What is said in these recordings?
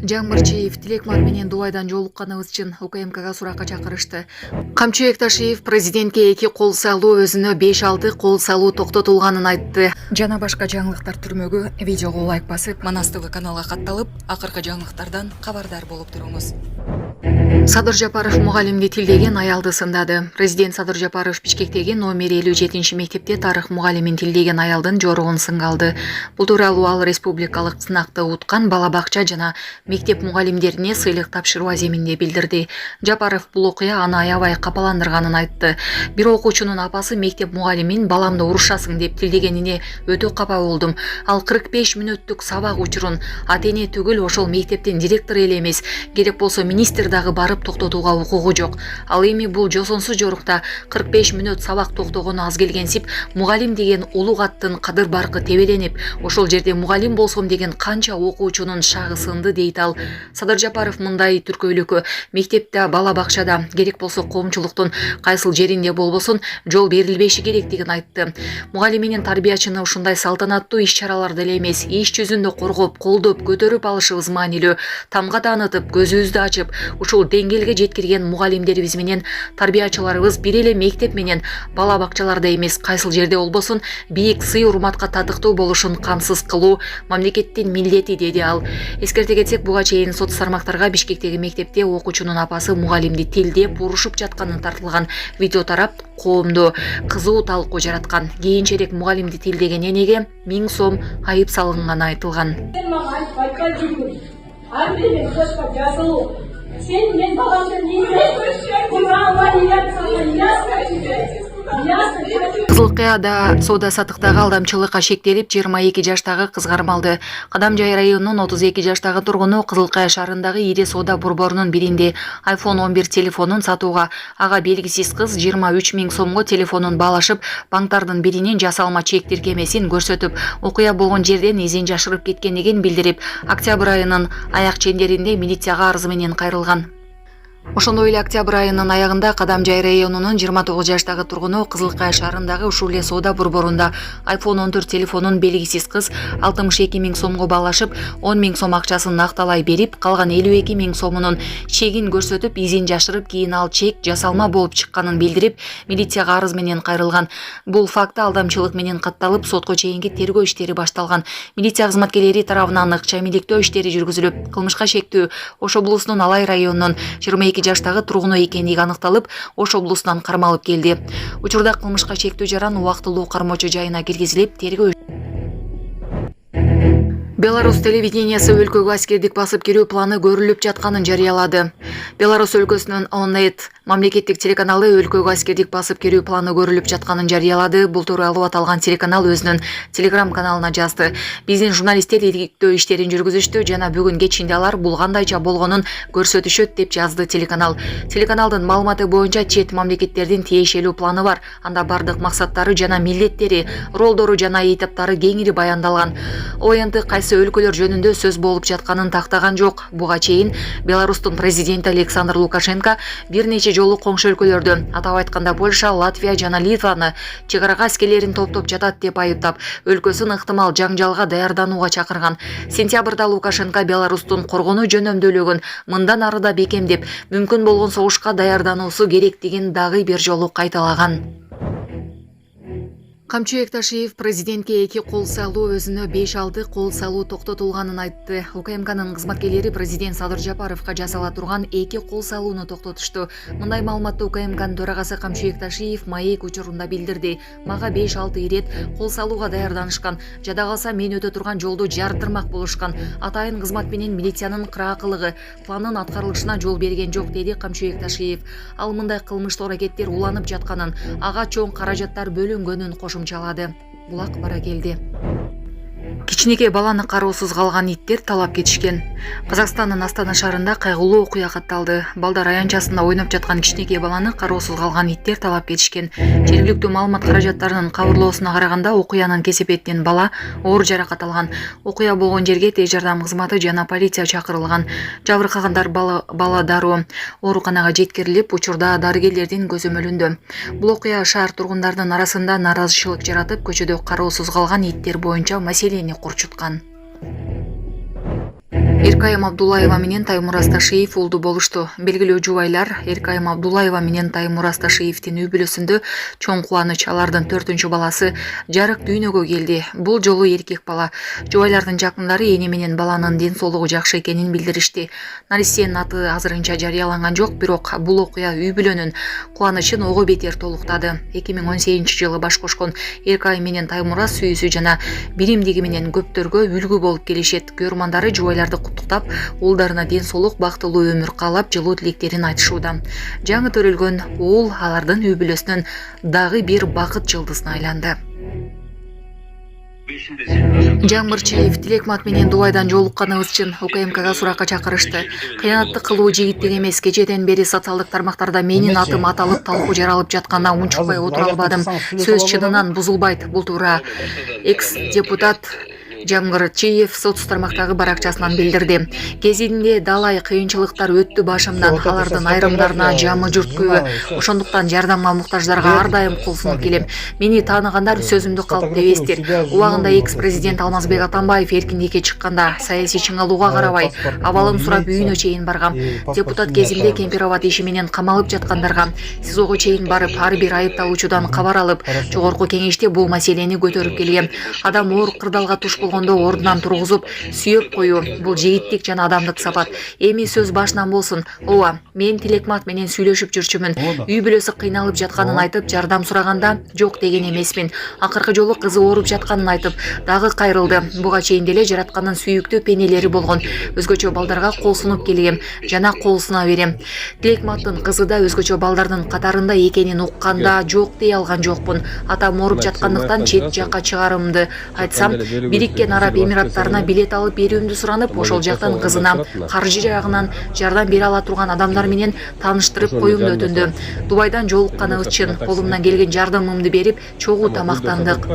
Жаңбырчиев Тилекман менен Дубайдан жолукканыбыз үчүн УКМКга суракка чакырышты. Камчы Экташиев президентке 2 кол салуу өзүнө 5-6 кол салуу токтотулганын айтты. Жана башка жаңылыктар түрмөгү видеого лайк басып, Манас ТВ каналга катталып, акыркы жаңылыктардан кабардар болуп туруңуз. Садыр Жапаров мугалимди тилдеген аялды сындады. Президент Садыр Жапаров Бишкектеги номер 57 мектепте тарых мугалимин тилдеген аялдын жоругун сынга алды. Бул тууралуу ал республикалык сынакты уткан бала бакча жана мектеп мугалимдерине сыйлык тапшыруу аземинде билдирди. Жапаров бул окуя аны аябай капаландырганын айтты. Бир окуучунун апасы мектеп мугалимин баламды урушасың деп тилдегенине өтө капа болдум. Ал 45 мүнөттүк сабак учурун ата-эне түгүл ошол мектептин директору эле эмес, керек болсо министр дагы барып токтотууга укугу жок. Ал эми бул жосонсуз жорукта 45 мүнөт сабак токтогону аз келгенсип, мугалим деген улуг аттын кадыр баркы тебеленип, ошол жерде мугалим болсом деген канча окуучунун шагы сынды дейт ал. Садыр Жапаров мындай түркөйлүккө мектепте, бала бакчада, керек болсо коомчулуктун кайсыл жеринде болбосун жол берилбеши керектигин айтты. Мугалим менен тарбиячыны ушундай салтанаттуу иш-чараларды эле эмес, иш жүзүндө коргоп, колдоп, көтөрүп алышыбыз маанилүү. Тамга таанытып, көзүбүздү ачып, ушул деңгээлге жеткирген мугалимдерибиз менен тарбиячыларыбыз бир эле мектеп менен бала бакчаларда эмес, кайсыл жерде болбосун бийик сый урматка татыктуу болушун камсыз кылуу мамлекеттин милдети, деди ал. Эскерте кетсек, буга чейин сот тармактарга Бишкектеги мектепте окуучунун апасы мугалимди тилдеп урушуп жатканын тартылган видео тарап, коомдо кызуу талкуу жараткан. Кийинчерээк мугалимди тилдеген энеге 1000 сом айып салынганы айтылган. Sen men balamdan Кызылкаяда соода саттыктагы алдамчылыкка шектелип 22 жаштагы кыз кармалды. Кадамжай районунун 32 жаштагы тургуну Кызылкая шаарындагы ири соода борборунун биринде iPhone 11 телефонун сатууга ага белгисиз кыз 23 000 сомго телефонун баалашып, банктардын биринин жасалма чек тиркемесин көрсөтүп, окуя болгон жерден изин жашырып кеткендигин билдирип, октябрь айынын аяк чендеринде милицияга арыз менен кайрылган. Ошондой эле октябрь айынын аягында Кадамжай районунун 29 жаштагы тургуну Кызылкая шаарындагы ушул эле соода борборунда iPhone 14 телефонун белгисиз кыз 62 000 сомго баалашып, 10 000 сом акчасын акталай берип, калган 52 000 сомунун чегин көрсөтүп, изин жашырып, кийин ал чек жасалма болуп чыкканын билдирип, милицияга арыз менен кайрылган. Бул факты алдамчылык менен катталып, сотко чейинки тергөө иштери башталган. Милиция кызматкерлери тарабынан ыкча эмиликтөө иштери жүргүзүлүп, кылмышка шектүү Ош облусунун Алай районунун 22 жаштагы тургуну экендиги аныкталып, Ош облусунан кармалып келди. Учурда кылмышка шектүү жаран убактылуу кармоочу жайына киргизилип, тергөө. Беларусь телевидениясы өлкөгө аскердик басып кирүү планы көрүлүп жатканын жарыялады. Беларусь өлкөсүнүн Онет мамлекеттик телеканалы өлкөгө аскердик басып кирүү планы көрүлүп жатканын жарыялады. Бул тууралуу аталган телеканал өзүнүн Telegram каналына жазды. Биздин журналисттер иликтөө иштерин жүргүзүштү жана бүгүн кечинде алар бул кандайча болгонун көрсөтүшөт деп жазды телеканал. Телеканалдын маалыматы боюнча чет мамлекеттердин тиешелүү планы бар. Анда бардык максаттары жана милдеттери, ролдору жана этаптары кеңири баяндалган. ОНТ кайсы өлкөлөр жөнүндө сөз болуп жатканын тактаган жок. Буга чейин Беларустун президенти Александр Лукашенко бир нече жолу коңшу өлкөлөрдө, атап айтканда Польша, Латвия жана Литваны чек-арага аскерлерин топтоп жатат деп айыптап, өлкөсүн ыктымал жаңжалга даярданууга чакырган. Сентябрда Лукашенко Беларустун коргонуу жөнөмдүүлүгүн мындан ары да бекемдеп, мүмкүн болгон согушка даярдануусу керектигин дагы бир жолу кайталаган. Камчы Экташиев президентке 2 кол салуу өзүнө 5-6 кол салуу токтотулганын айтты. УКМКнын кызматкерлери президент Садыр Жапаровго жасала турган 2 кол салууну токтотушту. Мындай маалыматты УКМКнын төрагасы Камчы Экташиев маек учурунда билдирди. Мага 5-6 ирет кол салууга даярданышкан. Жада калса мен өтө турган жолду жардырмак болушкан. Атайын кызмат менен милициянын кыраакылыгы планын аткарылышына жол берген жок, деди Камчы Экташиев. Ал мындай кылмыштуу аракеттер уланып жатканын, ага чоң каражаттар бөлүнгөнүн кошумчалады. Булак бара келди. Кичинекей баланы кароосуз калган иттер талап кетишкен. Казакстандын Астана шаарында кайгылуу окуя катталды. Балдар аянчасында ойноп жаткан кичинекей баланы кароосуз калган иттер талап кетишкен. Жергиликтүү маалымат каражаттарынын кабарлоосуна караганда, окуянын кесепетинен бала оор жаракат алган. Окуя болгон жерге тез жардам кызматы жана полиция чакырылган. Жабыркагандар бала дароо ооруканага жеткирилип, учурда дарыгерлердин көзөмөлүндө. Бул окуя шаар тургундарынын арасында наразычылык жаратып, көчөдө кароосуз калган иттер боюнча маселени курчуткан. Эркайым Абдуллаева менен Таймураз Ташиев улду болушту. Белгилүү жубайлар Эркайым Абдуллаева менен Таймураз Ташиевдин үй бүлөсүндө чоң кубаныч, алардын 4-чү баласы жарык дүйнөгө келди. Бул жолу эркек бала. Жубайлардын жакындары эне менен баланын ден соолугу жакшы экенин билдиришти. Наристенин аты азырынча жарыяланган жок, бирок бул окуя үй бүлөнүн кубанычын ого бетер толуктады. 2018-жылы баш кошкон Эркайым менен Таймураз сүйүүсү жана биримдиги менен көптөргө үлгү болуп келишет. Көрмандары жубайларды куттуктап, уулдарына ден соолук, бактылуу өмүр каалап, жылуу тилектерин айтышууда. Жаңы төрөлгөн уул алардын үй бүлөсүнүн дагы бир бакыт жылдызына айланды. Жаңбырчиев Тилекмат менен Дубайдан жолукканыбыз үчүн УКМКга суракка чакырышты. Кыянаттык кылуу жигиттик эмес. Кечеден бери социалдык тармактарда менин атым аталып, талкуу жаралып жатканда унчукпай отура албадым. Сөз чынынан бузулбайт. Бул туура экс-депутат Жаңбырчиев соц тармактагы баракчасынан билдирди. Кезинде далай кыйынчылыктар өттү башымдан, алардын айрымдарына жамы журт көбү. Ошондуктан жардамга муктаждарга ар дайым кол сунуп келем. Мени тааныгандар сөзүмдү калп дебестир. Убагында экс-президент Алмазбек Атамбаев эркиндикке чыкканда саясий чыңалууга карабай, абалын сурап үйүнө чейин баргам. Депутат кезимде Кемпирабад иши менен камалып жаткандарга СИЗОго чейин барып, ар бир айыпталуучудан кабар алып, жогорку кеңеште бул маселени көтөрүп келгем. Адам оор кырдаалга туш ордунан тургузуп, сүйөп коюу бул жигиттик жана адамдык сапат. Эми сөз башынан болсун. Ооба, мен Тилекмат менен сүйлөшүп жүрчүмүн. Үй бүлөсү кыйналып жатканын айтып, жардам сураганда жок деген эмесмин. Акыркы жолу кызы ооруп жатканын айтып, дагы кайрылды. Буга чейин деле жараткандын сүйүктүү пенелери болгон. Өзгөчө балдарга кол сунуп келгем жана кол суна берем. Тилекматтын кызы да өзгөчө балдардын катарында экенин укканда жок дей алган жокмун. Атам ооруп жаткандыктан чет жакка чыгарымды айтсам, Бириккен Араб Эмираттарына билет алып берүүмдү суранып, ошол жактан кызына каржы жагынан жардам бере ала турган адамдар менен тааныштырып коюумду өтүндү. Дубайдан жолукканыбыз үчүн колумдан келген жардамымды берип, чогуу тамактандык.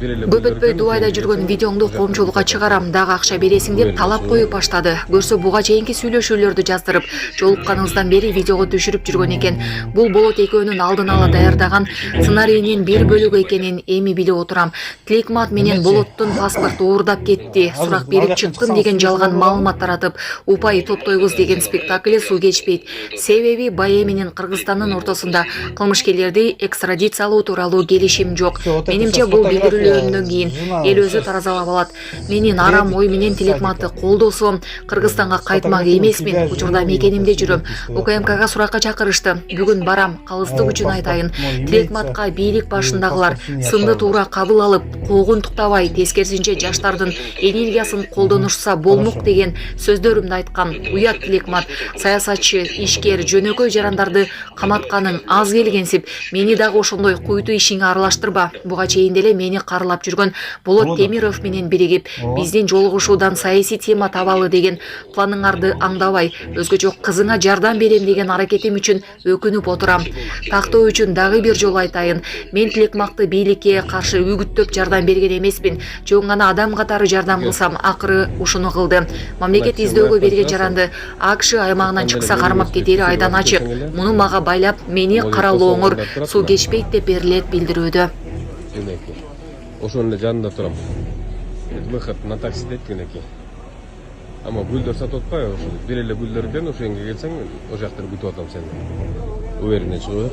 Көп өтпөй Дубайда жүргөн видеоңду коомчулукка чыгарам, дагы акча бересиң деп талап коюп баштады. Көрсө буга чейинки сүйлөшүүлөрдү жаздырып, жолукканыбыздан бери видеого түшүрүп жүргөн экен. Бул болот экөөнүн алдын ала даярдаган сценарийнин бир бөлүгү экенин эми билип отурам. Тилекмат менен болоттун паспорту уурдап кетти, сурак берип чыктым деген жалган маалымат таратып, упай топтойбуз деген спектакли суу кечпейт. Себеби Бае менен Кыргызстандын ортосунда кылмышкерлерди экстрадициялоо тууралуу келишим жок. Менимче бул билдирүүлөрдөн кийин эл өзү таразалап алат. Менин арам ой менен Тилекматты колдосом, Кыргызстанга кайтмак эмесмин, учурда мекенимде жүрөм. УКМКга суракка чакырышты. Бүгүн барам, калыстык үчүн айтайын. Тилекматка бийлик башындагылар сынды туура кабыл алып, куугунтуктабай, тескерисинче жаштардын энергиясын колдонушса болмок деген сөздөрүмдү айткан. Уят Тилекмат, саясатчы, ишкер, жөнөкөй жарандарды каматканың аз келгенсип, мени дагы ошондой куйтуу ишиңе аралаштырба. Буга чейин деле мени карылап жүргөн Болот Темиров менен биригип, биздин жолугушуудан саясий тема табалы деген планыңарды аңдабай, өзгөчө кызыңа жардам берем деген аракетим үчүн өкүнүп отурам. Тактоо үчүн дагы бир жолу айтайын, мен Тилекматты бийликке каршы үгүттөп жардам берген эмесмин. Жөн гана адам катары жардам кылсам, акыры ушуну кылды. Мамлекет издөөгө берген жаранды АКШ аймагынан чыкса кармап кетери айдан ачык. Муну мага байлап, мени каралооңор суу кечпейт деп берилет билдирүүдө. Ошонун жанында турам. Выход на такси дейт кенеки. Ама гүлдөр сатып атпайбы ошо? Бир эле гүлдөрдөн ошоңго келсең, о жактан күтүп атам сени. Уверенный чыгып.